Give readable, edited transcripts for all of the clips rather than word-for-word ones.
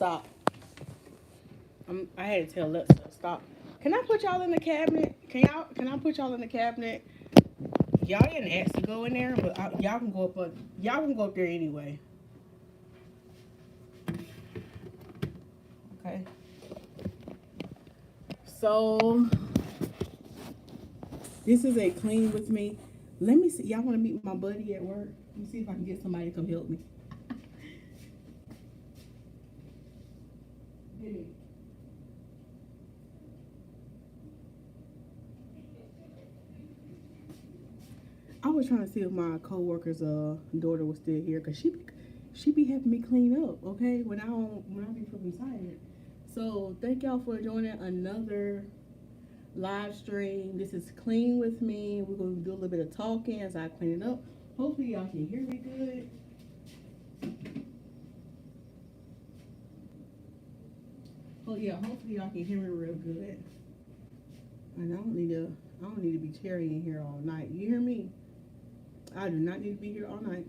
stop. I had to tell Alexa to stop. Can I put y'all in the cabinet? Can I put y'all in the cabinet? Y'all didn't ask to go in there, but y'all can go up. Y'all can go up there anyway. Okay. So this is a clean with me. Let me see. Y'all want to meet my buddy at work? Let me see if I can get somebody to come help me. I was trying to see if my co-worker's daughter was still here, cause she be having me clean up, okay, when I be feeling tired. So thank y'all for joining another live stream. This is Clean with me. We're gonna do a little bit of talking as I clean it up. Hopefully y'all can hear me good. Oh yeah, hopefully y'all can hear me real good. And I don't need to be tarrying here all night. You hear me? I do not need to be here all night.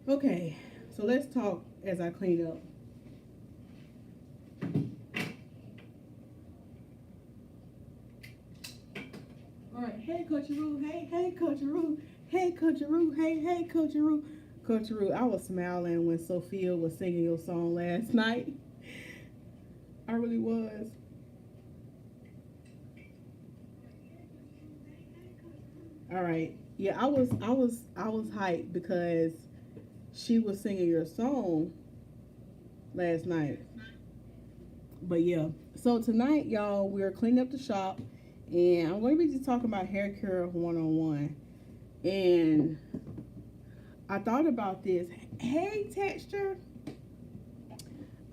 Okay, so let's talk as I clean up. All right, hey Coach Roo, hey Coach Roo, hey Coach Roo, hey Coach Roo. Coach Roo, I was smiling when Sophia was singing your song last night. I really was. All right, yeah, I was hyped because she was singing your song last night. But yeah, so tonight, y'all, we're cleaning up the shop, and I'm going to be just talking about hair care 101. And I thought about this. Hey, Texture.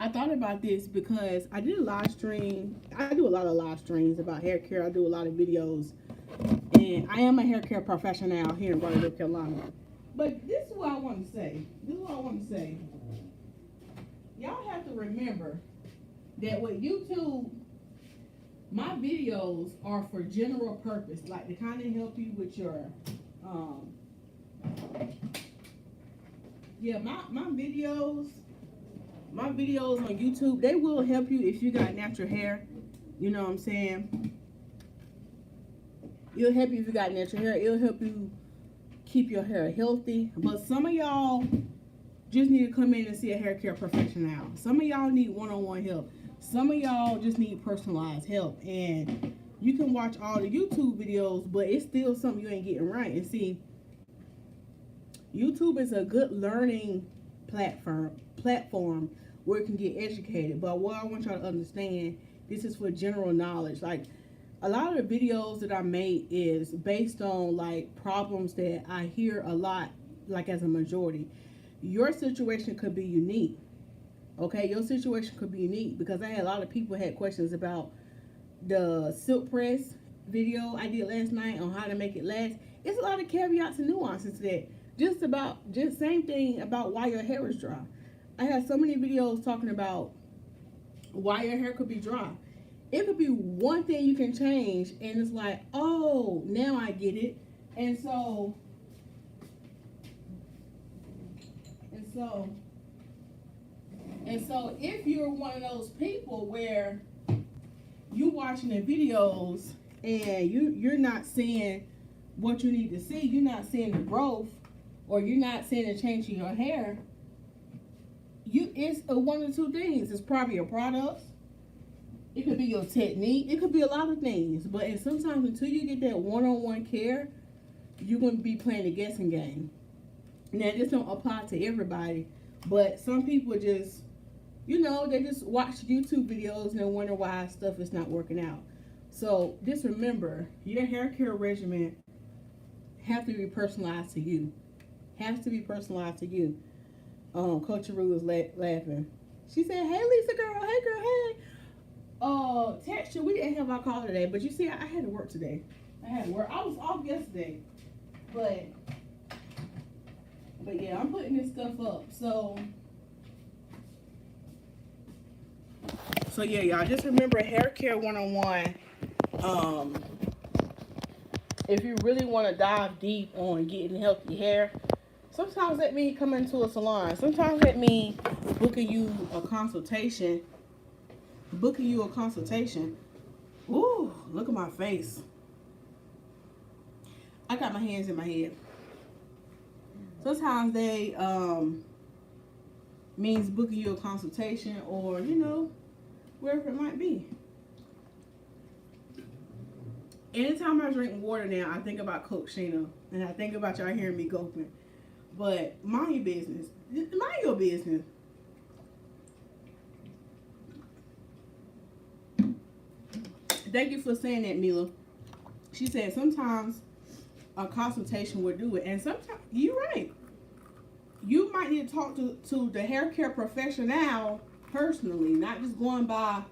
I thought about this because I did a live stream. I do a lot of live streams about hair care. I do a lot of videos. And I am a hair care professional here in Raleigh, North Carolina. But this is what I want to say. Y'all have to remember that with YouTube, my videos are for general purpose. Like to kind of help you with your, yeah, my videos on YouTube, they will help you if you got natural hair. You know what I'm saying? It'll help you if you got natural hair. It'll help you keep your hair healthy. But some of y'all just need to come in and see a hair care professional. Some of y'all need one-on-one help. Some of y'all just need personalized help. And you can watch all the YouTube videos, but it's still something you ain't getting right. And see, YouTube is a good learning platform where you can get educated. But what I want y'all to understand, this is for general knowledge. Like, a lot of the videos that I made is based on like problems that I hear a lot, like as a majority. Your situation could be unique. Okay, your situation could be unique because I had a lot of people had questions about the silk press video I did last night on how to make it last. It's a lot of caveats and nuances to that. Just same thing about why your hair is dry. I had so many videos talking about why your hair could be dry. It could be one thing you can change, and it's like, oh, now I get it. And so if you're one of those people where you watching the videos and you're not seeing what you need to see, you're not seeing the growth, or you're not seeing a change in your hair, it's one of two things. It's probably your products. It could be your technique. It could be a lot of things. But sometimes until you get that one-on-one care, you're going to be playing a guessing game. Now, this don't apply to everybody. But some people just, they just watch YouTube videos and they wonder why stuff is not working out. So just remember, your hair care regimen have to be personalized to you. Has to be personalized to you. Coach Rue is laughing. She said, hey, Lisa girl. Hey, girl. Hey. Texture, we didn't have our call today, but you see, I had to work today. I was off yesterday, but yeah, I'm putting this stuff up. So yeah, y'all just remember hair care 101. if you really want to dive deep on getting healthy hair, sometimes that means coming to a salon. Sometimes that means booking you a consultation. Booking you a consultation. Ooh, look at my face. I got my hands in my head. Sometimes they means booking you a consultation, or wherever it might be. Anytime I drink water now, I think about Coach Sheena, and I think about y'all hearing me gulping. But mind your business. Mind your business. Thank you for saying that, Mila. She said sometimes a consultation will do it, and sometimes you're right. You might need to talk to the hair care professional personally, not just going by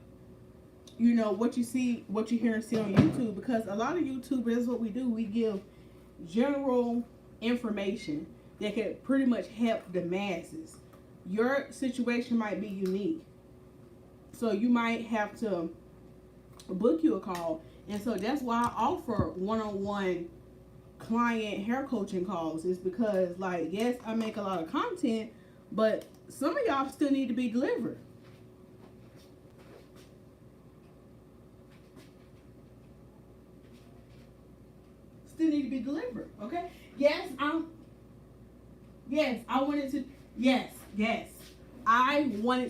what you see, what you hear and see on YouTube, because a lot of YouTubers, is what we do. We give general information that can pretty much help the masses. Your situation might be unique, so you might have to book you a call. And so that's why I offer one-on-one client hair coaching calls, is because, like, yes, I make a lot of content, but some of y'all still need to be delivered. Still need to be delivered. Okay. Yes, I wanted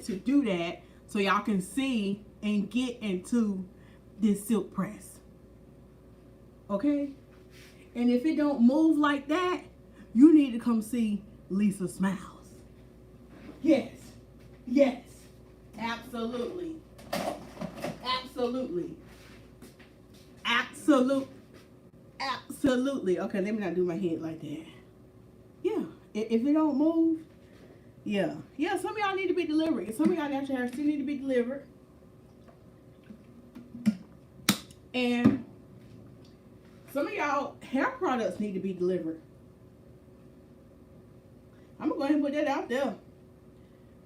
to do that so y'all can see and get into this silk press. Okay? And if it don't move like that, you need to come see Lisa Smilez. Yes. Yes. Absolutely. Absolutely. Absolutely. Okay, let me not do my head like that. Yeah. If it don't move, yeah. Yeah, some of y'all need to be delivered. Some of y'all got your hair still need to be delivered. And some of y'all hair products need to be delivered. I'm going to go ahead and put that out there.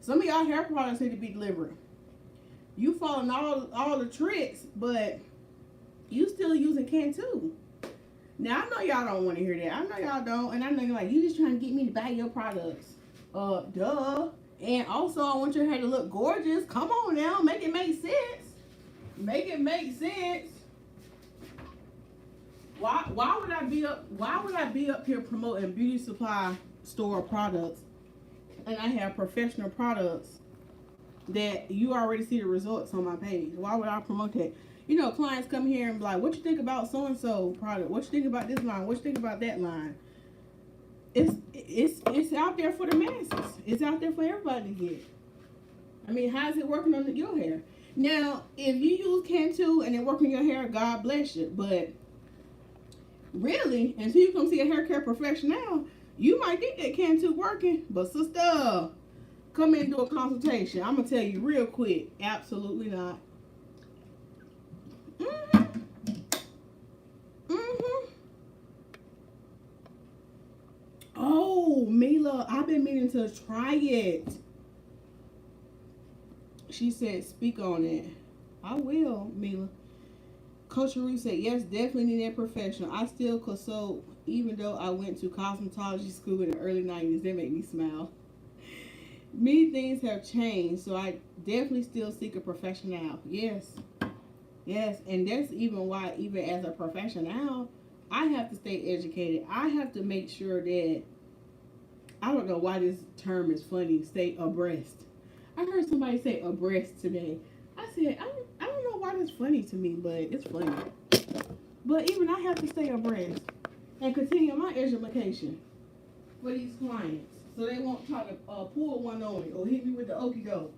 Some of y'all hair products need to be delivered. You following all the tricks, but you still using Cantu. Now, I know y'all don't want to hear that. I know y'all don't. And I know you're like, you just trying to get me to buy your products. Duh. And also, I want your hair to look gorgeous. Come on now. Make it make sense. Make it make sense. Why would I be up here promoting beauty supply store products, and I have professional products that you already see the results on my page? Why would I promote that? Clients come here and be like, what you think about so-and-so product? What you think about this line? What you think about that line? It's out there for the masses. It's out there for everybody to get. I mean, how's it working on your hair? Now, if you use Cantu and it works on your hair, God bless you. But really, until you come see a hair care professional, you might think that Cantu working. But sister, come in and do a consultation. I'm going to tell you real quick. Absolutely not. Oh, Mila, I've been meaning to try it. She said, speak on it. I will, Mila. Coach Ruth said, yes, definitely need that professional. I still consult, even though I went to cosmetology school in the early 90s. That made me smile. Many things have changed, so I definitely still seek a professional. Yes. Yes, and that's even why, even as a professional, I have to stay educated. I have to make sure that, I don't know why this term is funny, stay abreast. I heard somebody say abreast today. I said, I don't know why that's funny to me, but it's funny. But even I have to stay abreast and continue my education for these clients, so they won't try to pull one on me or hit me with the okie doke.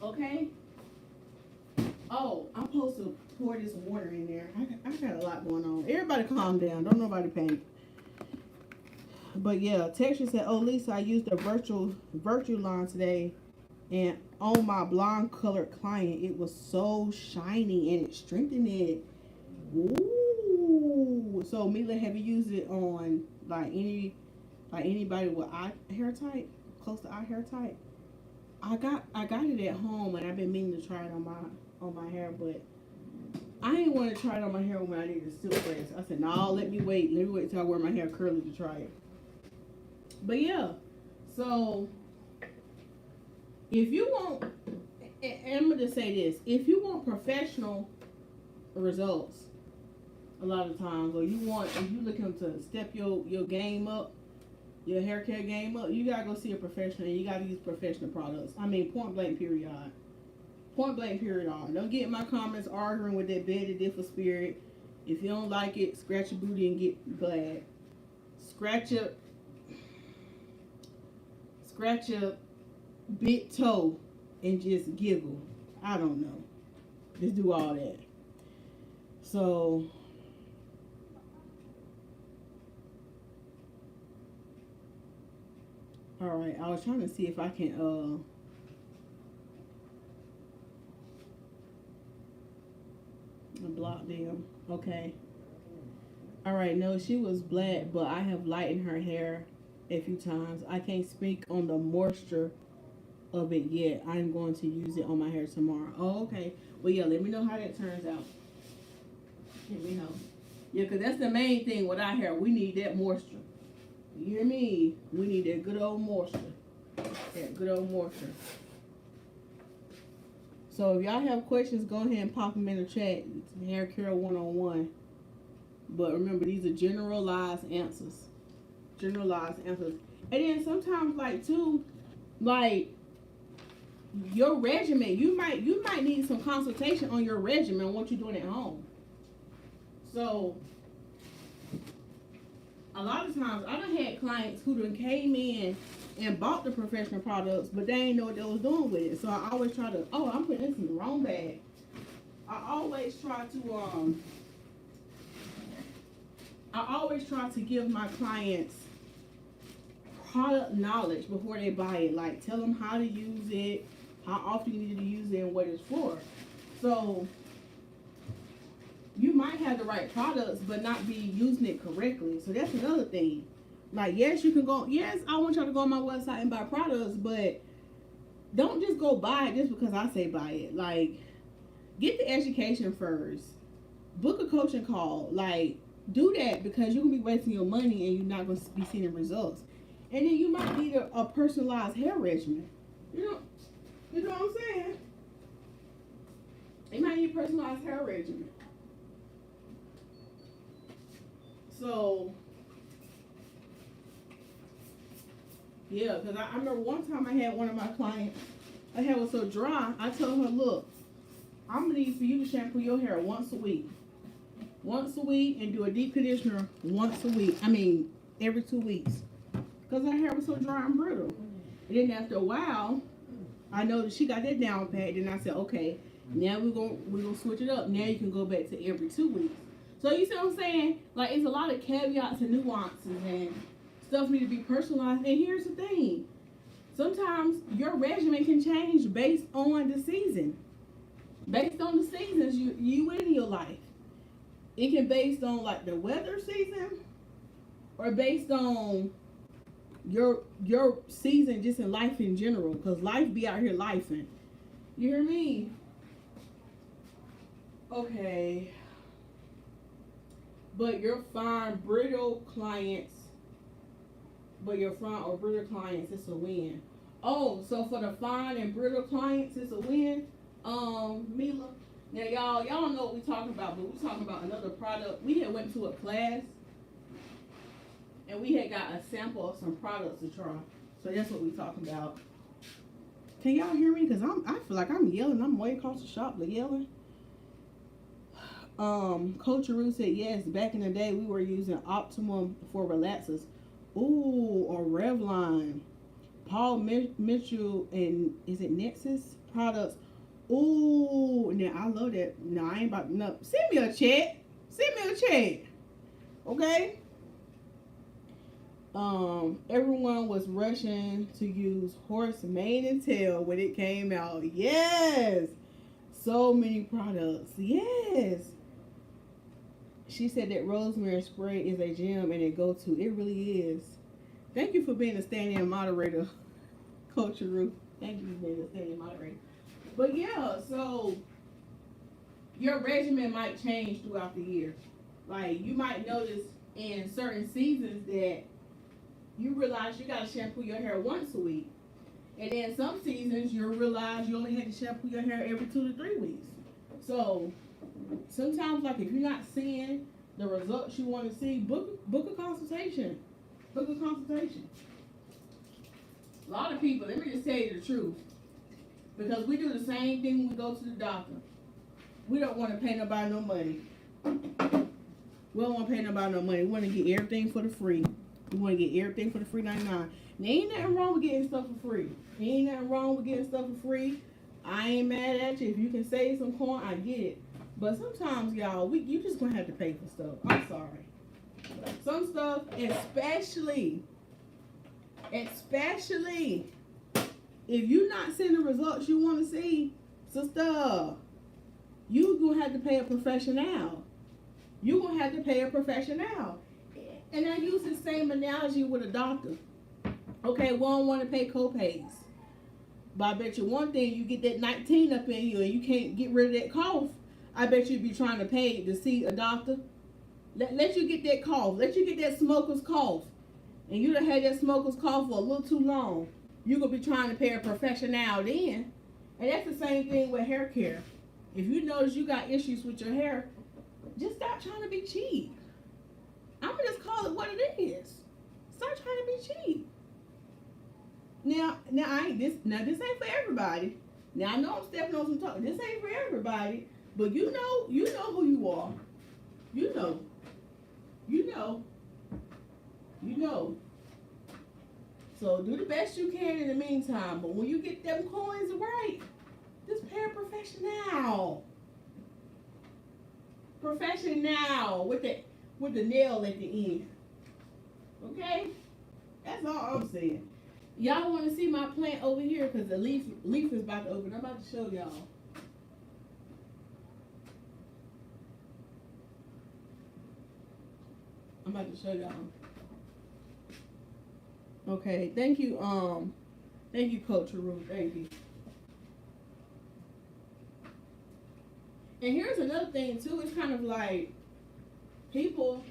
Okay? Oh, I'm supposed to pour this water in there. I got a lot going on. Everybody calm down. Don't nobody panic. But yeah, Texture said, oh, Lisa, I used a virtual line today, and on my blonde colored client, it was so shiny and it strengthened it. Ooh. So Mila, have you used it on anybody with eye hair type, close to eye hair type? I got it at home, and I've been meaning to try it on my hair, but I didn't want to try it on my hair when I needed to silk press. I said, no, let me wait till I wear my hair curly to try it. But yeah, so if you want, and I'm gonna just say this, if you want professional results, a lot of times, or if you looking to step your game up, your hair care game up, you gotta go see a professional and you gotta use professional products. I mean, point blank period. Point blank period on. Don't get in my comments arguing with that bed of different spirit. If you don't like it, scratch your booty and get glad. Scratch your big toe and just giggle. I don't know. Just do all that. So all right, I was trying to see if I can block them. Okay. All right, no, she was black, but I have lightened her hair a few times. I can't speak on the moisture of it yet. I'm going to use it on my hair tomorrow. Oh, okay. Well, yeah, let me know how that turns out. Let me know. Yeah, because that's the main thing with our hair. We need that moisture. You hear me? We need that good old moisture. That good old moisture. So if y'all have questions, go ahead and pop them in the chat. It's Hair Care 101. But remember, these are generalized answers. Generalized answers. And then sometimes, like, too, like, your regimen, you might need some consultation on your regimen, what you're doing at home. So a lot of times I done had clients who done came in and bought the professional products, but they ain't know what they was doing with it. So I always try to, oh, I'm putting this in the wrong bag. I always try to give my clients product knowledge before they buy it. Like, tell them how to use it, how often you need to use it, and what it's for. So you might have the right products, but not be using it correctly. So that's another thing. Like, yes, you can go, yes, I want y'all to go on my website and buy products, but don't just go buy it just because I say buy it. Like, get the education first. Book a coaching call. Like, do that, because you're going to be wasting your money and you're not going to be seeing results. And then you might need a personalized hair regimen. You know what I'm saying? You might need a personalized hair regimen. So, yeah, because I remember one time I had one of my clients, her hair was so dry, I told her, look, I'm going to need for you to shampoo your hair once a week. Once a week, and do a deep conditioner once a week. I mean, every 2 weeks. Because her hair was so dry and brittle. And then after a while, I know that she got that down pat. Then I said, okay, now we're gonna switch it up. Now you can go back to every 2 weeks. So you see what I'm saying? Like, it's a lot of caveats and nuances, and stuff need to be personalized. And here's the thing. Sometimes your regimen can change based on the season. Based on the seasons you in your life. It can based on, like, the weather season, or based on your season just in life in general. Because life be out here lifing. You hear me? Okay. But your fine brittle clients, it's a win. Oh, so for the fine and brittle clients, it's a win. Mila. Now y'all don't know what we're talking about, but we're talking about another product. We had went to a class and we had got a sample of some products to try. So that's what we're talking about. Can y'all hear me? Because I feel like I'm yelling. I'm way across the shop but yelling. Coach Aru said, yes, back in the day we were using Optimum for relaxers. Ooh, or Revlon. Paul Mitchell and is it Nexus products? Ooh, now I love that. No, I ain't about no. Send me a check. Okay. Everyone was rushing to use horse mane and tail when it came out. Yes. So many products. Yes. She said that rosemary spray is a gem and a go-to. It really is. Thank you for being a stand-in moderator, Coach Ruth. Thank you for being a stand-in moderator. But yeah, so your regimen might change throughout the year. Like you might notice in certain seasons that you realize you gotta shampoo your hair once a week. And then some seasons you'll realize you only had to shampoo your hair every 2 to 3 weeks. So sometimes like if you're not seeing the results you want to see, book a consultation. Book a consultation. A lot of people, let me just tell you the truth. Because we do the same thing when we go to the doctor. We don't want to pay nobody no money. We don't want to pay nobody no money. We want to get everything for the free. We want to get everything for the free 99. There ain't nothing wrong with getting stuff for free. There ain't nothing wrong with getting stuff for free. I ain't mad at you. If you can save some coin, I get it. But sometimes, y'all, you just gonna have to pay for stuff. I'm sorry. Some stuff, especially if you're not seeing the results you want to see, sister, you gonna have to pay a professional. You gonna have to pay a professional. And I use the same analogy with a doctor. Okay, we don't want to pay co-pays. But I bet you one thing, you get that 19 up in you and you can't get rid of that cough. I bet you'd be trying to pay to see a doctor. Let you get that cough. Let you get that smoker's cough. And you done had that smoker's cough for a little too long. You're going to be trying to pay a professional then. And that's the same thing with hair care. If you notice you got issues with your hair, just stop trying to be cheap. I'm going to just call it what it is. Stop trying to be cheap. Now this ain't for everybody. Now I know I'm stepping on some toes. This ain't for everybody. But you know who you are. You know. So do the best you can in the meantime. But when you get them coins right, just pay a professional. Professional with the nail at the end. Okay? That's all I'm saying. Y'all want to see my plant over here because the leaf is about to open. I'm about to show y'all. I'm about to show y'all. Okay, thank you, Coach Ruth. Thank you. And here's another thing too. It's kind of like people.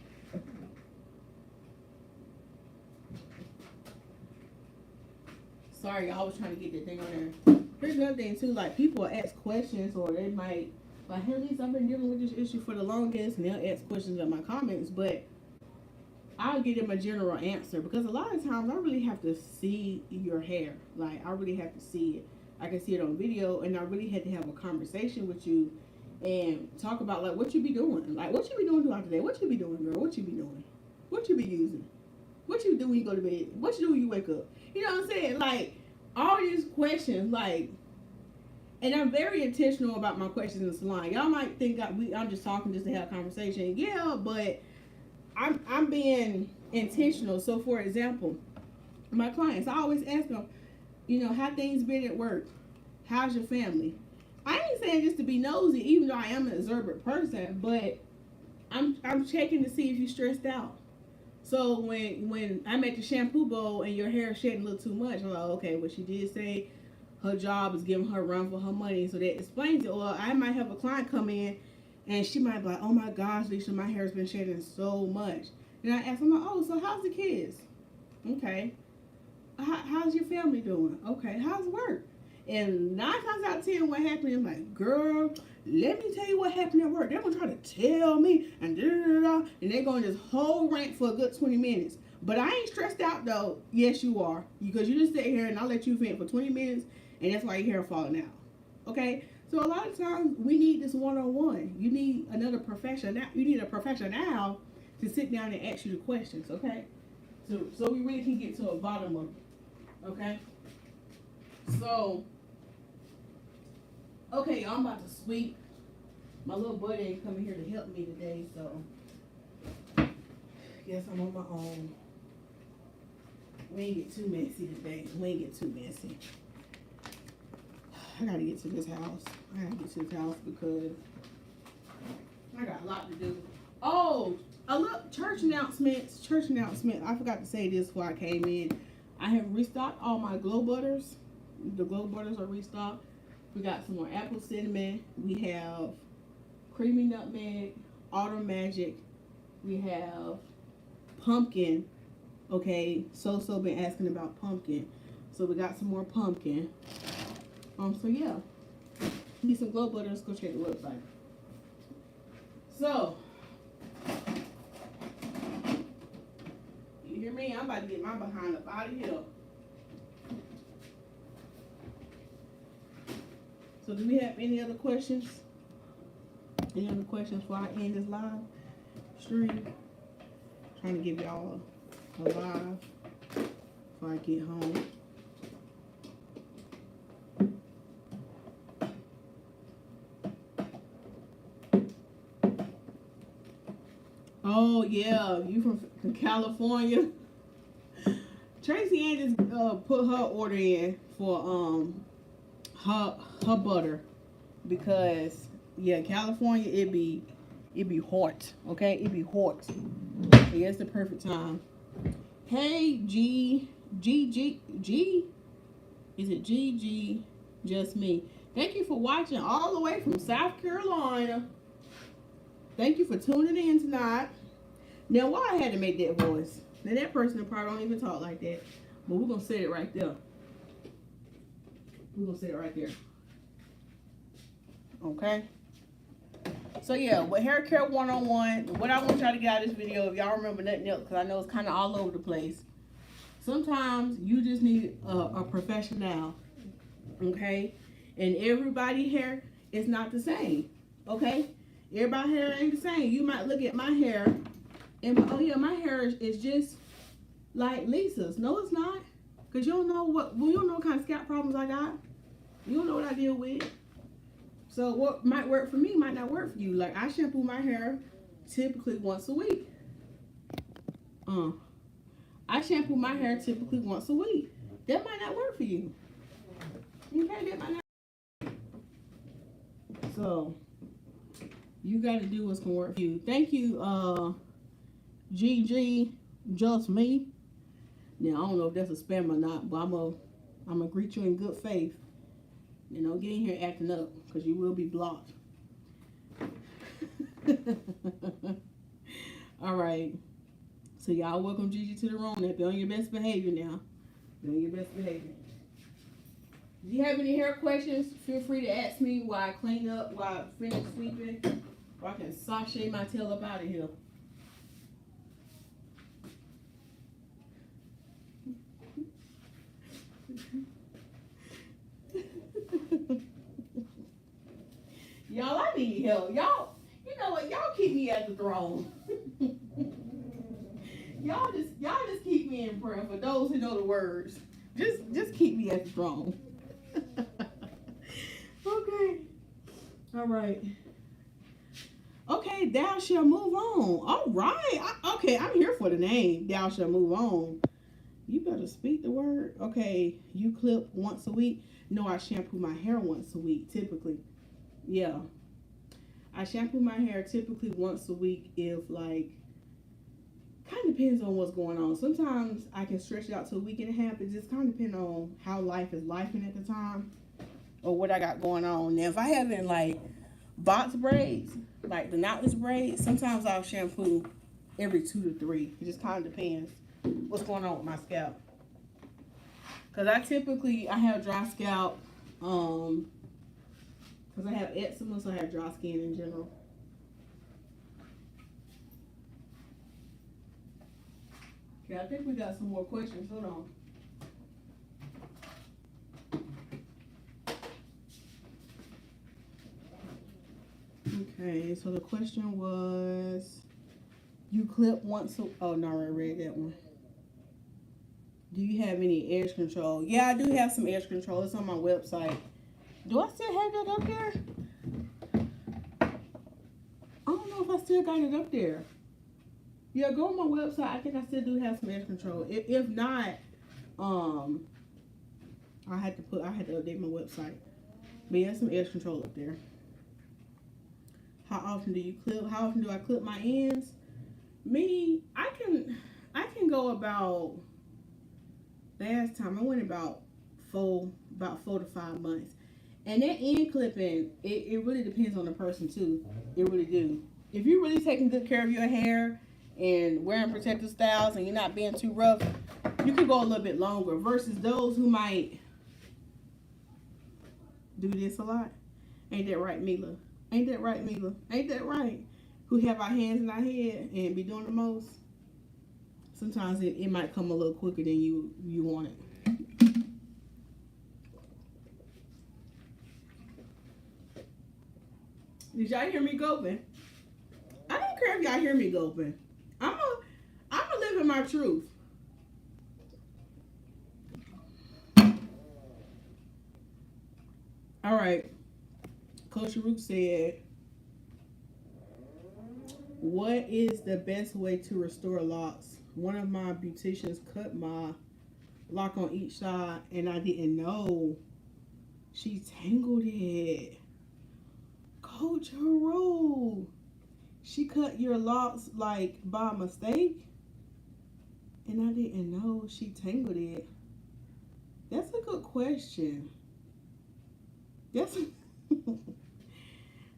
Sorry, I was trying to get that thing on there. Here's another thing too. Like people ask questions, or they might like, "Hey, Lisa, I've been dealing with this issue for the longest," and they'll ask questions in my comments, but I'll give them a general answer because a lot of times I really have to see your hair. Like I really have to see it. I can see it on video, and I really had to have a conversation with you and talk about like what you be doing. Like what you be doing throughout the day. What you be doing, girl? What you be doing? What you be using? What you do when you go to bed? What you do when you wake up? You know what I'm saying? Like all these questions, like, and I'm very intentional about my questions in the salon. Y'all might think I'm just talking just to have a conversation. Yeah, but I'm being intentional. So for example, my clients, I always ask them, you know, how things been at work? How's your family? I ain't saying just to be nosy, even though I am an observant person, but I'm checking to see if you're stressed out. So when I'm at the shampoo bowl and your hair is shedding a little too much, I'm like, okay, well she did say her job is giving her a run for her money, so that explains it. Or I might have a client come in and she might be like, oh my gosh, Lisa, my hair's been shedding so much. And I ask them, oh, so how's the kids? Okay. How's your family doing? Okay. How's work? And 9 times out of 10, what happened? I'm like, girl, let me tell you what happened at work. They're going to try to tell me, and da-da-da-da, and they're going this whole rant for a good 20 minutes. But I ain't stressed out, though. Yes, you are. Because you just sit here, and I'll let you vent for 20 minutes, and that's why your hair falling out. Okay? So a lot of times, we need this one-on-one. You need another professional. You need a professional to sit down and ask you the questions, okay? So we really can get to a bottom of it, okay? So, okay, I'm about to sweep. My little buddy ain't coming here to help me today, so guess I'm on my own. We ain't get too messy today. We ain't get too messy. I gotta get to this house. Because I got a lot to do. Oh, a little church announcement. I forgot to say this before I came in. I have restocked all my glow butters. The glow butters are restocked. We got some more apple cinnamon. We have creamy nutmeg, autumn magic. We have pumpkin. Okay, so been asking about pumpkin, so we got some more pumpkin. So yeah, need some glow butter. Let's go check the website. So you hear me? I'm about to get my behind up out of here. So do we have any other questions? Any other questions before I end this live stream? Trying to give y'all a live before I get home. Oh yeah, you from California? Tracy Ann just put her order in for her butter, because yeah, California it be hot, okay? It be hot. Yeah, it's the perfect time. Hey G, is it G? Just me. Thank you for watching all the way from South Carolina. Thank you for tuning in tonight. Now, why I had to make that voice? Now that person probably don't even talk like that, but we're gonna say it right there. We're gonna say it right there. Okay. So yeah, with hair care 101, what I want y'all to get out of this video, if y'all remember nothing else, because I know it's kind of all over the place. Sometimes you just need a professional, okay? And everybody's hair is not the same, okay? Everybody's hair ain't the same. You might look at my hair and oh yeah, my hair is just like Lisa's. No, it's not, because you don't know what kind of scalp problems I got. You don't know what I deal with. So what might work for me might not work for you. Like, I shampoo my hair typically once a week. I shampoo my hair typically once a week. That might not work for you. Okay, that might not. So you got to do what's gonna work for you. Thank you, GG, just me. Now I don't know if that's a spam or not, but I'm gonna greet you in good faith. You know, get in here acting up, because you will be blocked. All right. So y'all welcome Gigi to the room. Now, be on your best behavior now. Be on your best behavior. If you have any hair questions, feel free to ask me while I clean up, while I finish sweeping, or I can sashay my tail up out of here. Y'all, I need help. Y'all, you know what? Y'all keep me at the throne. y'all just keep me in prayer. For those who know the words, just keep me at the throne. Okay. All right. Okay, thou shall move on. All right. Okay, I'm here for the name. Thou shall move on. You better speak the word. Okay, you clip once a week. No, I shampoo my hair once a week, typically. Yeah. I shampoo my hair typically once a week if, like, kind of depends on what's going on. Sometimes I can stretch it out to a week and a half. It just kind of depends on how life is lifing at the time or what I got going on. Now, if I have in, like, box braids, like the knotless braids, sometimes I'll shampoo every 2 to 3. It just kind of depends what's going on with my scalp. Because I have dry scalp, because I have eczema, so I have dry skin in general. Okay, I think we got some more questions. Hold on. Okay, so the question was, you clip once a... Oh, no, I read that one. Do you have any edge control? Yeah, I do have some edge control. It's on my website. Do I still have that up there? I don't know if I still got it up there. Yeah, go on my website. I think I still do have some edge control. If not, I had to update my website. But yeah, some edge control up there. How often do you clip? How often do I clip my ends? Me, I can go about, last time I went about 4 to 5 months. And that end clipping, it really depends on the person too. It really do. If you're really taking good care of your hair and wearing protective styles and you're not being too rough, you can go a little bit longer versus those who might do this a lot. Ain't that right, Mila? Ain't that right, Mila? Ain't that right? Who have our hands in our head and be doing the most. Sometimes it might come a little quicker than you want it. Did y'all hear me gulping? I don't care if y'all hear me gulping. I'm a live in my truth. All right. Coach Rook said, what is the best way to restore locks? One of my beauticians cut my lock on each side and I didn't know. She tangled it. Coach Haru, she cut your locks like by mistake? And I didn't know she tangled it. That's a good question.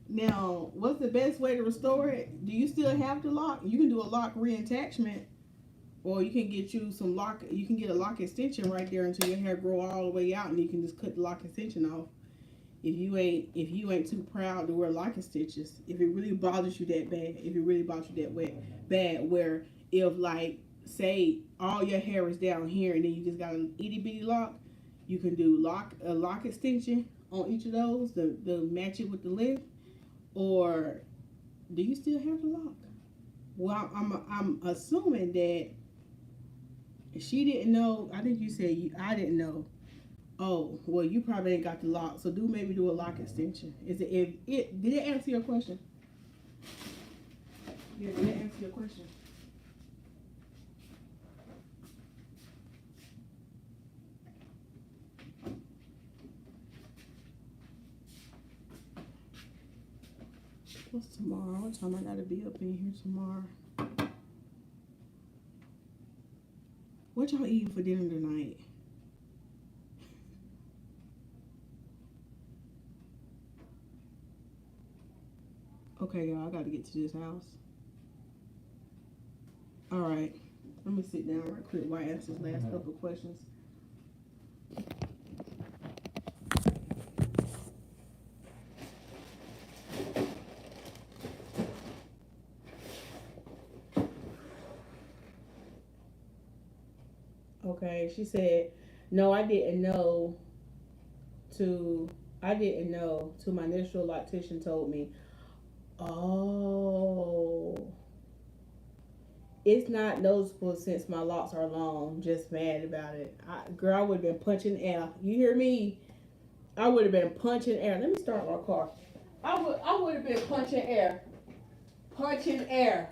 Now, what's the best way to restore it? Do you still have the lock? You can do a lock reattachment, or you can get you some lock. You can get a lock extension right there until your hair grow all the way out, and you can just cut the lock extension off. If you ain't too proud to wear lock extensions, if it really bothers you that bad, if it really bothers you that bad, where if like say all your hair is down here and then you just got an itty bitty lock, you can do a lock extension on each of those to match it with the length. Or do you still have the lock? Well, I'm assuming that she didn't know. I think you said I didn't know. Oh, well, you probably ain't got the lock, so maybe do a lock extension. Did it answer your question? Yeah, did it answer your question? What's tomorrow? What time I gotta be up in here tomorrow? What y'all eating for dinner tonight? Okay, y'all, I gotta get to this house. All right, let me sit down right quick while I ask this last couple of questions. Okay, she said, no, I didn't know till my initial loctician told me. Oh, it's not noticeable since my locks are long. Just mad about it. Girl, I would have been punching air. You hear me? I would have been punching air. Let me start my car. I would have been punching air. Punching air.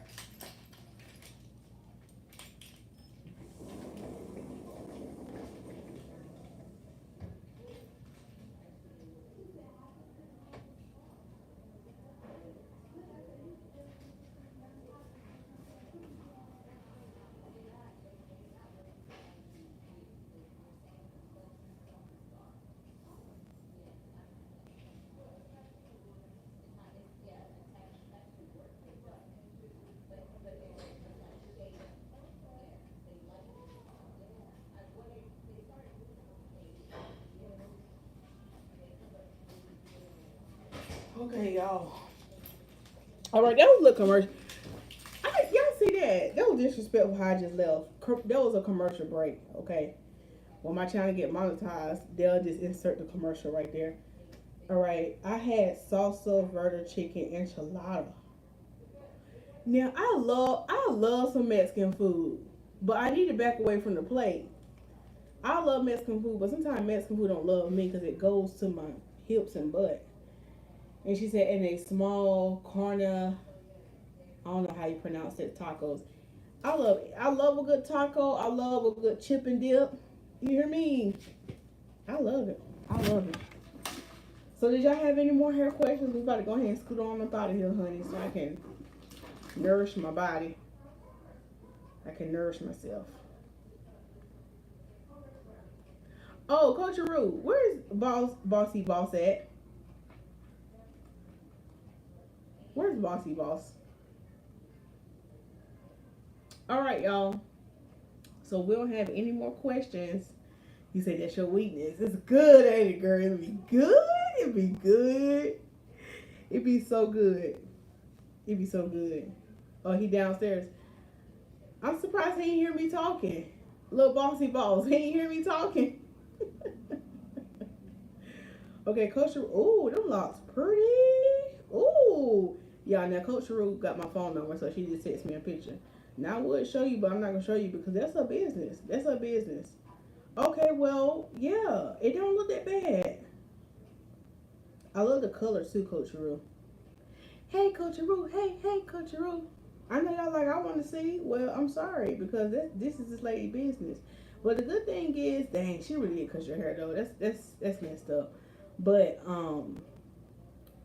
Okay, y'all. All right, that was a little commercial. Y'all see that? That was disrespectful how I just left. That was a commercial break, okay? When my channel get monetized, they'll just insert the commercial right there. All right, I had salsa verde chicken enchilada. Now, I love some Mexican food, but I need to back away from the plate. I love Mexican food, but sometimes Mexican food don't love me because it goes to my hips and butt. And she said, in a small corner, I don't know how you pronounce it, tacos. I love a good taco. I love a good chip and dip. You hear me? I love it. I love it. So did y'all have any more hair questions? We about to go ahead and scoot on up out of here, honey, so I can nourish my body. I can nourish myself. Oh, Coach Rue, where's Bossy Boss at? Where's Bossy Boss? All right, y'all. So we don't have any more questions. You say that's your weakness. It's good, ain't it, girl? It'd be good. It'd be good. It'd be so good. It'd be so good. Oh, he downstairs. I'm surprised he ain't hear me talking. Little bossy boss. He ain't hear me talking. Okay, Coach Rue. Ooh, them locks pretty. Ooh. Yeah, now Coach Rue got my phone number, so she just texted me a picture. Now I would show you, but I'm not gonna show you because that's her business. That's her business. Okay, well, yeah, it don't look that bad. I love the color too, Coach Rue. Hey, Coach Rue. Hey, Coach Rue. I know y'all like I want to see. Well, I'm sorry because this is this lady business. But the good thing is, dang, she really did cut your hair though. That's messed up. But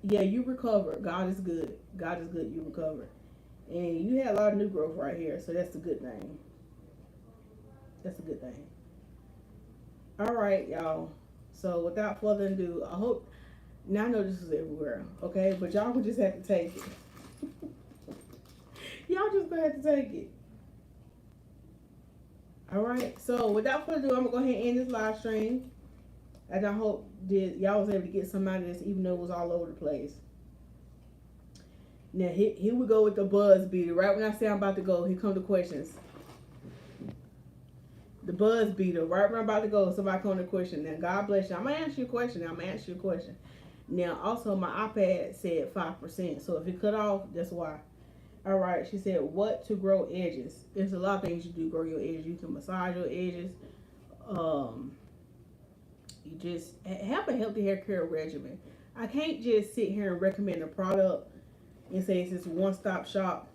yeah, you recovered. God is good. God is good. You recovered, and you had a lot of new growth right here, so that's a good thing. That's a good thing. All right, y'all. So without further ado, I hope now I know this is everywhere, okay? But y'all would just have to take it. Y'all just gonna have to take it. All right. So without further ado, I'm gonna go ahead and end this live stream. And I hope that y'all was able to get some out of this, even though it was all over the place. Now here we go with the buzz beater. Right when I say I'm about to go, here come the questions. The buzz beater. Right when I'm about to go, somebody come to the question. Now God bless you. I'm gonna answer your question. Now also my iPad said 5%. So if it cut off, that's why. All right. She said what to grow edges. There's a lot of things you do to grow your edges. You can massage your edges. You just have a healthy hair care regimen. I can't just sit here and recommend a product and say it's this one-stop shop.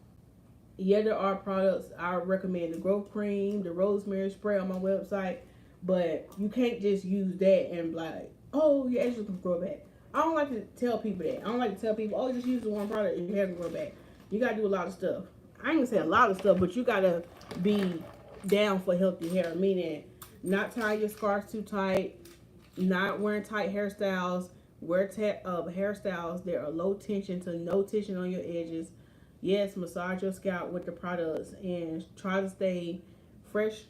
Yeah, there are products. I recommend the growth cream, the rosemary spray on my website, but you can't just use that and be like, oh, your edges can grow back. I don't like to tell people that. I don't like to tell people, oh, just use the one product and your hair can grow back. You got to do a lot of stuff. I ain't gonna say a lot of stuff, but you got to be down for healthy hair, meaning not tie your scarves too tight, not wearing tight hairstyles. Wear hairstyles that are low tension to no tension on your edges. Yes, massage your scalp with the products and try to stay fresh,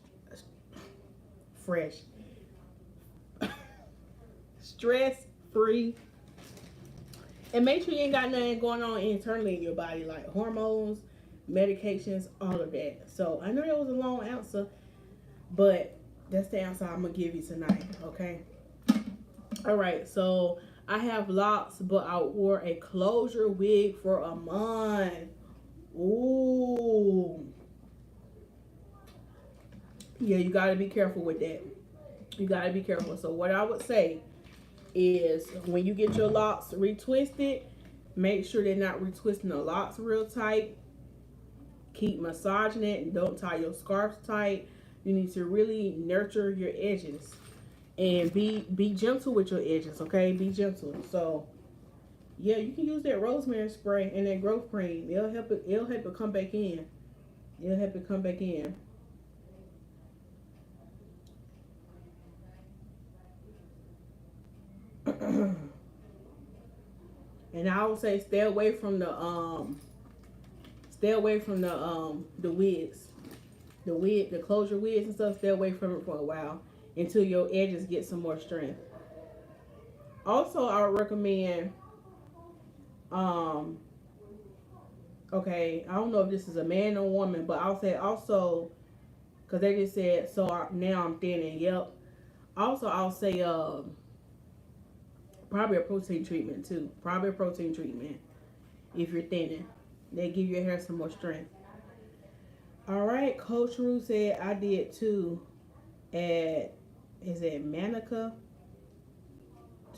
stress free, and make sure you ain't got nothing going on internally in your body like hormones, medications, all of that. So I know that was a long answer, but that's the answer I'm gonna give you tonight. Okay. All right, so I have locks, but I wore a closure wig for a month. Ooh. Yeah, you got to be careful with that. You got to be careful. So what I would say is when you get your locks retwisted, make sure they're not retwisting the locks real tight. Keep massaging it and don't tie your scarves tight. You need to really nurture your edges. And be gentle with your edges, okay? Be gentle. So, yeah, you can use that rosemary spray and that growth cream. It'll help it come back in. It'll help it come back in. And I would say stay away from the wigs. The closure wigs and stuff, stay away from it for a while until your edges get some more strength. Also, I would recommend, okay, I don't know if this is a man or woman, but I'll say also, because they just said, now I'm thinning, yep. Also, I'll say, probably a protein treatment too. Probably a protein treatment if you're thinning. They give your hair some more strength. All right, Coach Rue said I did too at, is it Manica?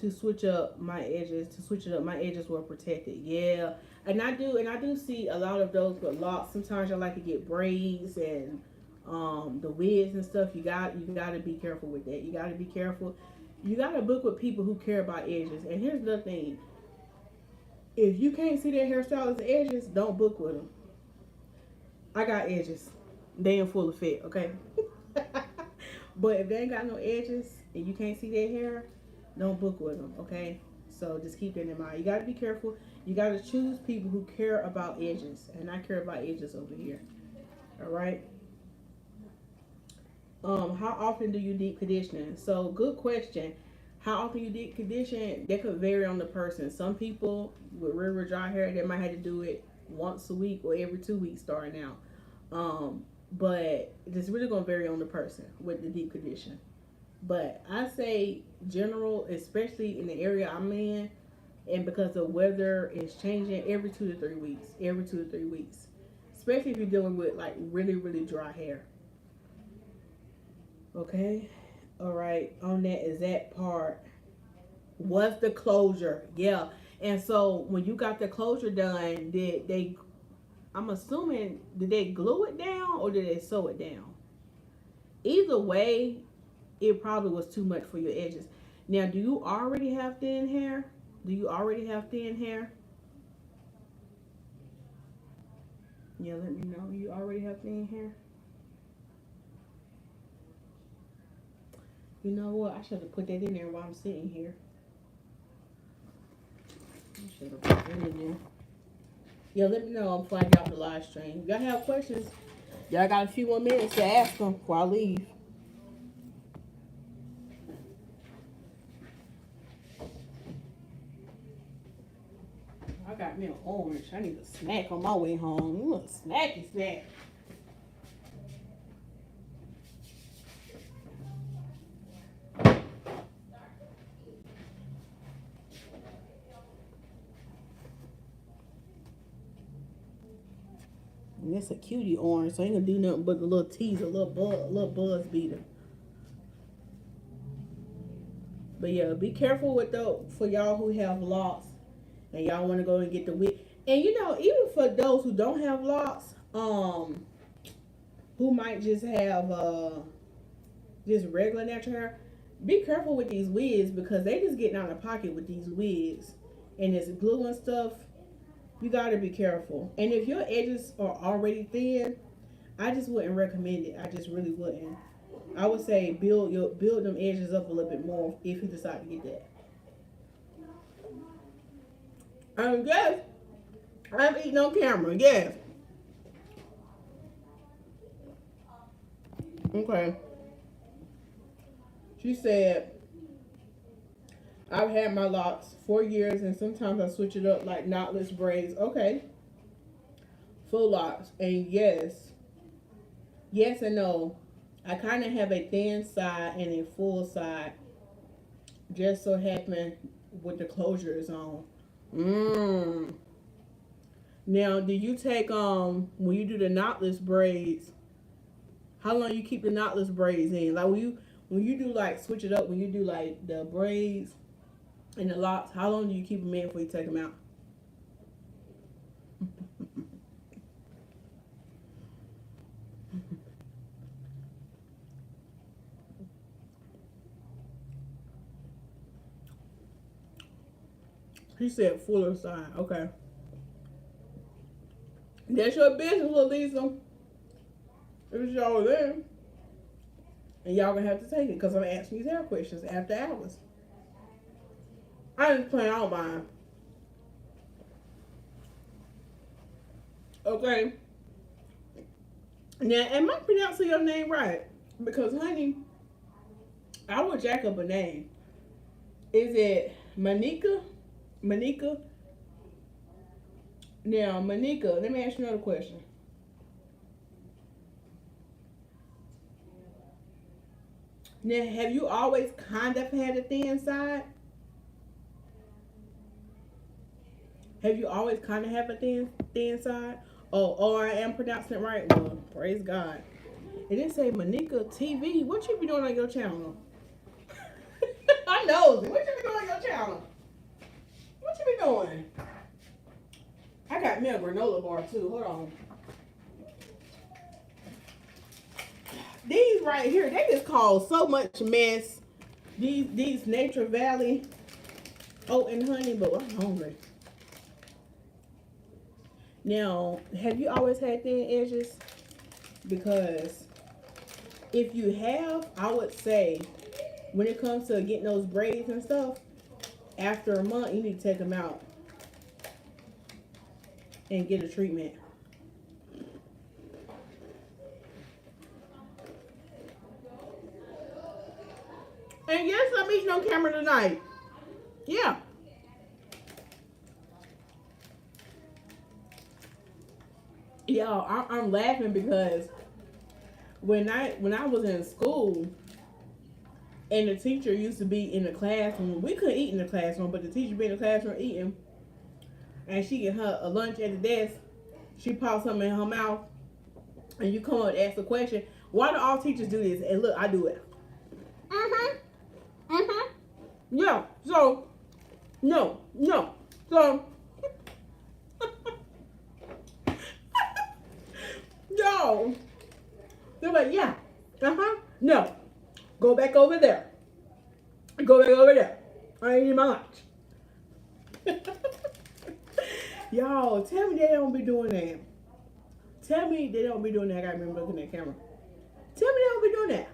To switch up my edges, my edges were protected. Yeah, and I do see a lot of those with locks. Sometimes I like to get braids and the wigs and stuff. You got to be careful with that. You got to be careful. You got to book with people who care about edges. And here's the thing: if you can't see their hairstylist edges, don't book with them. I got edges. They in full effect. Okay. But if they ain't got no edges and you can't see their hair, don't book with them, okay? So just keep that in mind. You gotta be careful. You gotta choose people who care about edges, and I care about edges over here. All right. How often do you deep condition? So good question. How often you deep condition? That could vary on the person. Some people with real dry hair, they might have to do it once a week or every 2 weeks starting out. But it's really gonna vary on the person with the deep condition. But I say general, especially in the area I'm in, and because the weather is changing every 2 to 3 weeks, every 2 to 3 weeks, especially if you're dealing with like really dry hair. Okay, all right. On that exact part, what's the closure? Yeah, and so when you got the closure done, did they? I'm assuming did they glue it down or did they sew it down? Either way, it probably was too much for your edges. Now, do you already have thin hair? Do you already have thin hair? Yeah, let me know. You already have thin hair? You know what? I should have put that in there while I'm sitting here. I should have put that in there. Yeah, let me know before I get off the live stream. If y'all have questions, y'all got a few more minutes to ask them before I leave. I got me an orange. I need a snack on my way home. You want a snacky snack? And it's a cutie orange, so I ain't gonna do nothing but a little tease, a little buzz beater. But yeah, be careful with for y'all who have locks and y'all want to go and get the wig. And you know, even for those who don't have locks, who might just have just regular natural hair, be careful with these wigs because they just getting out of pocket with these wigs and this glue and stuff. You gotta be careful. And if your edges are already thin, I just wouldn't recommend it. I just really wouldn't. I would say build them edges up a little bit more if you decide to get that. Yes, I'm eating on camera. Yes. Okay. She said, I've had my locks 4 years and sometimes I switch it up like knotless braids. Okay. Full locks. And yes and no. I kind of have a thin side and a full side. Just so happened with the closure is on. Now, do you take when you do the knotless braids? How long you keep the knotless braids in? Like when you do like switch it up, when you do like the braids and the locks, how long do you keep them in before you take them out? He said fuller side. Okay. That's your business, little Lisa. If it's y'all there. And y'all gonna have to take it because I'm asking these hair questions after hours. I just plan on buying. Okay. Now, am I pronouncing your name right? Because, honey, I will jack up a name. Is it Manika? Manika? Now, Manika, let me ask you another question. Now, have you always kind of had a thin side? Have you always kind of have a thin side? Oh, I am pronouncing it right. Well, praise God. It didn't say Manika TV. What you be doing on your channel? I know. What you be doing on your channel? What you be doing? I got me a granola bar too. Hold on. These right here, they just cause so much mess. These Nature Valley oat and honey, but I'm hungry. Now, have you always had thin edges? Because If you have, I would say, when it comes to getting those braids and stuff, after a month, you need to take them out and get a treatment. And yes, I'm eating on camera tonight. Yeah. Y'all, I'm laughing because when I was in school and the teacher used to be in the classroom, we couldn't eat in the classroom, but the teacher be in the classroom eating, and she get her a lunch at the desk. She pops something in her mouth, and you come up and ask a question. Why do all teachers do this? And look, I do it. Yeah. So no. So no. They're like, yeah. No. Go back over there. Go back over there. I ain't eating my lunch. Y'all, tell me they don't be doing that. Tell me they don't be doing that. I gotta remember looking at the camera. Tell me they don't be doing that.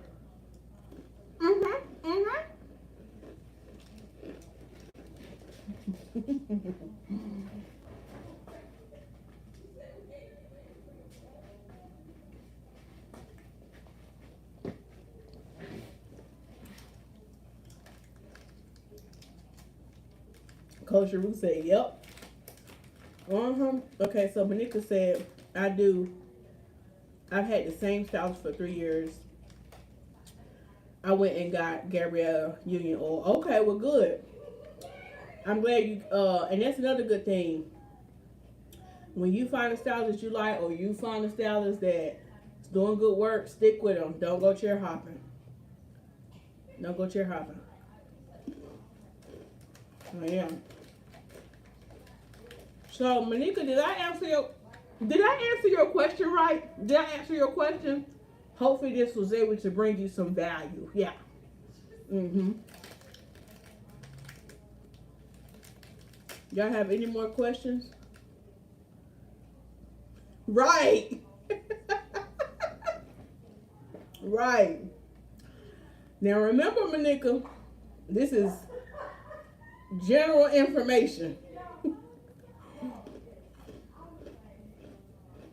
Coach Ruth said, yep. Okay, so Monica said, I've had the same stylist for 3 years. I went and got Gabrielle Union oil. Okay, well, good. I'm glad you, and that's another good thing. When you find a stylist that you like, or you find a stylist that's doing good work, stick with them. Don't go chair hopping. Don't go chair hopping. Oh, yeah. So, Monica, did I answer your question right? Did I answer your question? Hopefully this was able to bring you some value. Yeah. Y'all have any more questions? Right. Right. Now remember, Monica, this is general information.